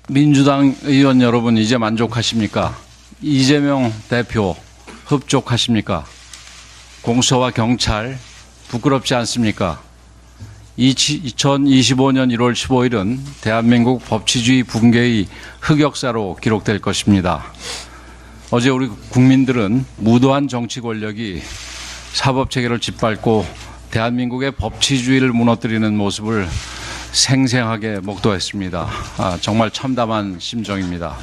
민주당 의원 여러분, 이제 만족하십니까? 이재명 대표 흡족하십니까? 공수처와 경찰 부끄럽지 않습니까? 2025년 1월 15일은 대한민국 법치주의 붕괴의 흑역사로 기록될 것입니다. 어제 우리 국민들은 무도한 정치 권력이 사법체계를 짓밟고 대한민국의 법치주의를 무너뜨리는 모습을 생생하게 목도했습니다. 정말 참담한 심정입니다.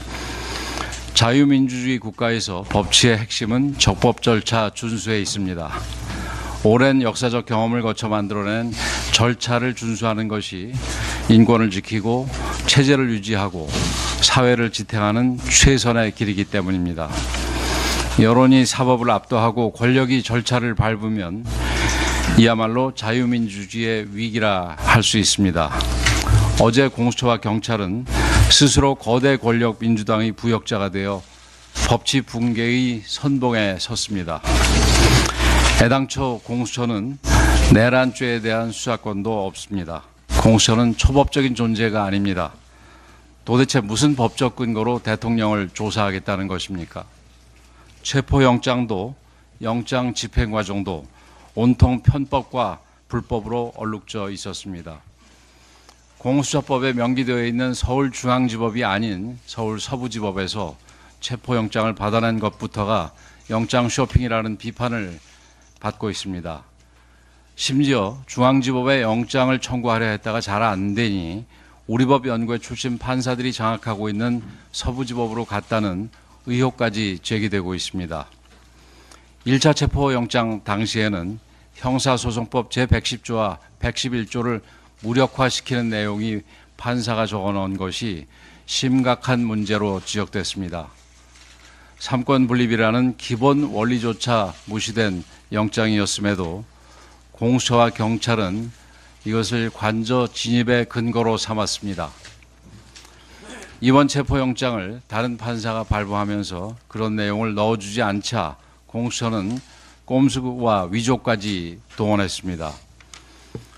자유민주주의 국가에서 법치의 핵심은 적법 절차 준수에 있습니다. 오랜 역사적 경험을 거쳐 만들어낸 절차를 준수하는 것이 인권을 지키고 체제를 유지하고 사회를 지탱하는 최선의 길이기 때문입니다. 여론이 사법을 압도하고 권력이 절차를 밟으면 이야말로 자유민주주의의 위기라 할 수 있습니다. 어제 공수처와 경찰은 스스로 거대 권력 민주당의 부역자가 되어 법치 붕괴의 선봉에 섰습니다. 애당초 공수처는 내란죄에 대한 수사권도 없습니다. 공수처는 초법적인 존재가 아닙니다. 도대체 무슨 법적 근거로 대통령을 조사하겠다는 것입니까? 체포영장도 영장 집행 과정도 온통 편법과 불법으로 얼룩져 있었습니다. 공수처법에 명기되어 있는 서울중앙지법이 아닌 서울서부지법에서 체포영장을 받아낸 것부터가 영장 쇼핑이라는 비판을 받고 있습니다. 심지어 중앙지법에 영장을 청구하려 했다가 잘 안 되니 우리법 연구회 출신 판사들이 장악하고 있는 서부지법으로 갔다는 의혹까지 제기되고 있습니다. 1차 체포영장 당시에는 형사소송법 제110조와 111조를 무력화시키는 내용이 판사가 적어놓은 것이 심각한 문제로 지적됐습니다. 삼권 분립이라는 기본 원리조차 무시된 영장이었음에도 공수처와 경찰은 이것을 관저 진입의 근거로 삼았습니다. 이번 체포영장을 다른 판사가 발부하면서 그런 내용을 넣어주지 않자 공수처는 꼼수와 위조까지 동원했습니다.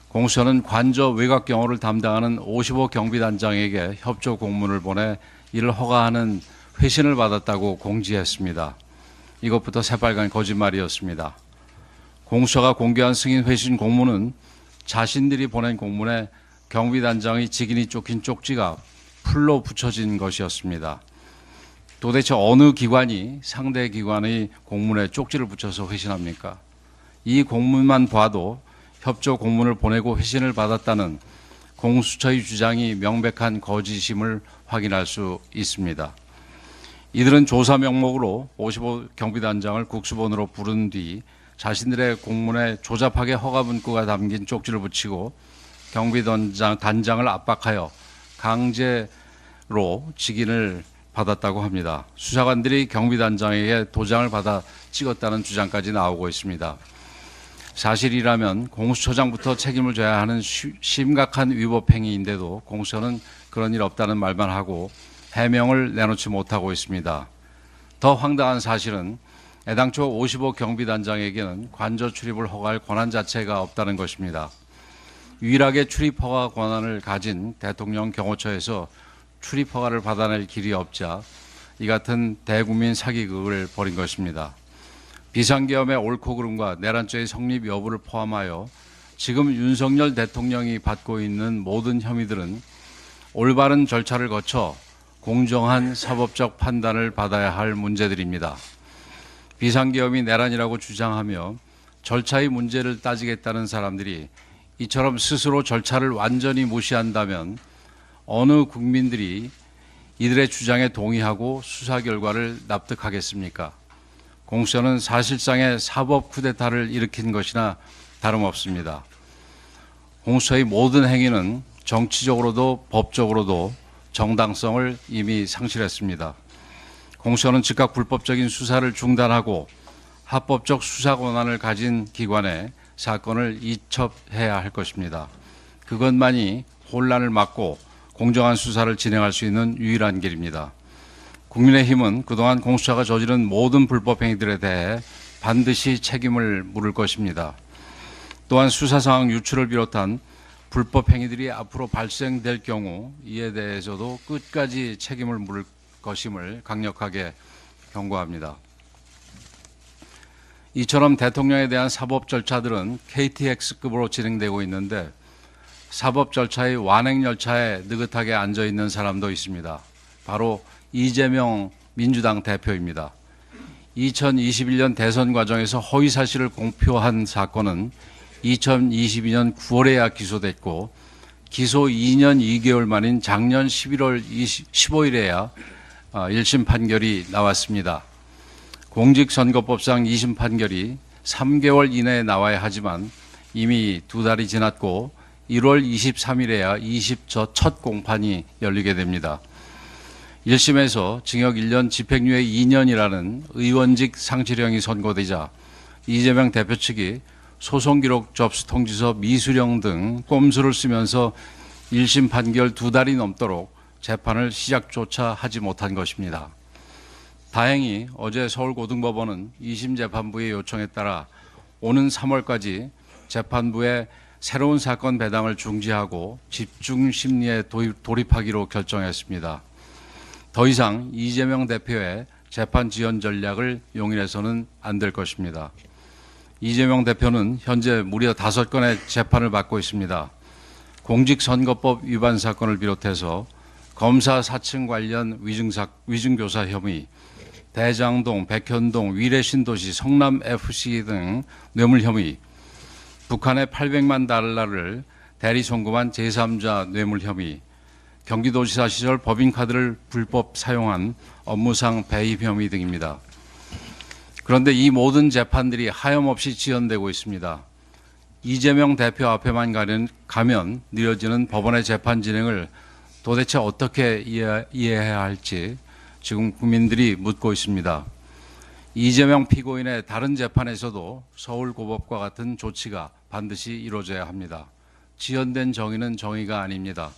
공수처는 관저 외곽 경호를 담당하는 55 경비단장에게 협조 공문을 보내 이를 허가하는 회신을 받았다고 공지했습니다. 이것부터 새빨간 거짓말이었습니다. 공수처가 공개한 승인 회신 공문은 자신들이 보낸 공문에 경비단장의 직인이 쫓긴 쪽지가 풀로 붙여진 것이었습니다. 도대체 어느 기관이 상대 기관의 공문에 쪽지를 붙여서 회신합니까? 이 공문만 봐도 협조 공문을 보내고 회신을 받았다는 공수처의 주장이 명백한 거짓임을 확인할 수 있습니다. 이들은 조사 명목으로 55 경비단장을 국수본으로 부른 뒤 자신들의 공문에 조잡하게 허가 문구가 담긴 쪽지를 붙이고 경비단장을 압박하여 강제로 직인을 받았다고 합니다. 수사관들이 경비단장에게 도장을 받아 찍었다는 주장까지 나오고 있습니다. 사실이라면 공수처장부터 책임을 져야 하는 심각한 위법 행위인데도 공수처는 그런 일 없다는 말만 하고 해명을 내놓지 못하고 있습니다. 더 황당한 사실은 애당초 55 경비단장에게는 관저 출입을 허가할 권한 자체가 없다는 것입니다. 유일하게 출입 허가 권한을 가진 대통령 경호처에서 출입 허가를 받아낼 길이 없자 이 같은 대국민 사기극을 벌인 것입니다. 비상계엄의 옳고 그름과 내란죄의 성립 여부를 포함하여 지금 윤석열 대통령이 받고 있는 모든 혐의들은 올바른 절차를 거쳐 공정한 사법적 판단을 받아야 할 문제들입니다. 비상계엄이 내란이라고 주장하며 절차의 문제를 따지겠다는 사람들이 이처럼 스스로 절차를 완전히 무시한다면 어느 국민들이 이들의 주장에 동의하고 수사 결과를 납득하겠습니까? 공수처는 사실상의 사법 쿠데타를 일으킨 것이나 다름없습니다. 공수처의 모든 행위는 정치적으로도 법적으로도 정당성을 이미 상실했습니다. 공수처는 즉각 불법적인 수사를 중단하고 합법적 수사 권한을 가진 기관에 사건을 이첩해야 할 것입니다. 그것만이 혼란을 막고 공정한 수사를 진행할 수 있는 유일한 길입니다. 국민의힘은 그동안 공수처가 저지른 모든 불법 행위들에 대해 반드시 책임을 물을 것입니다. 또한 수사 상황 유출을 비롯한 불법 행위들이 앞으로 발생될 경우 이에 대해서도 끝까지 책임을 물을 것임을 강력하게 경고합니다. 이처럼 대통령에 대한 사법 절차들은 KTX급으로 진행되고 있는데 사법 절차의 완행 열차에 느긋하게 앉아 있는 사람도 있습니다. 바로 이재명 민주당 대표입니다. 2021년 대선 과정에서 허위 사실을 공표한 사건은 2022년 9월에야 기소됐고 기소 2년 2개월 만인 작년 11월 15일에야 1심 판결이 나왔습니다. 공직선거법상 2심 판결이 3개월 이내에 나와야 하지만 이미 2달이 지났고 1월 23일에야 2심 첫 공판이 열리게 됩니다. 1심에서 징역 1년 집행유예 2년이라는 의원직 상실형이 선고되자 이재명 대표 측이 소송기록 접수 통지서 미수령 등 꼼수를 쓰면서 1심 판결 2달이 넘도록 재판을 시작조차 하지 못한 것입니다. 다행히 어제 서울고등법원은 2심 재판부의 요청에 따라 오는 3월까지 재판부에 새로운 사건 배당을 중지하고 집중 심리에 돌입하기로 결정했습니다. 더 이상 이재명 대표의 재판 지연 전략을 용인해서는 안 될 것입니다. 이재명 대표는 현재 무려 5건의 재판을 받고 있습니다. 공직선거법 위반 사건을 비롯해서 검사 사칭 관련 위증교사 혐의, 대장동, 백현동, 위례신도시, 성남FC 등 뇌물 혐의, 북한에 800만 달러를 대리 송금한 제3자 뇌물 혐의, 경기도지사 시절 법인카드를 불법 사용한 업무상 배임 혐의 등입니다. 그런데 이 모든 재판들이 하염없이 지연되고 있습니다. 이재명 대표 앞에만 가면 느려지는 법원의 재판 진행을 도대체 어떻게 이해해야 할지 지금 국민들이 묻고 있습니다. 이재명 피고인의 다른 재판에서도 서울고법과 같은 조치가 반드시 이루어져야 합니다. 지연된 정의는 정의가 아닙니다.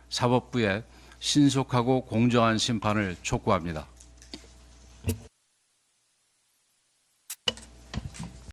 사법부의 신속하고 공정한 심판을 촉구합니다.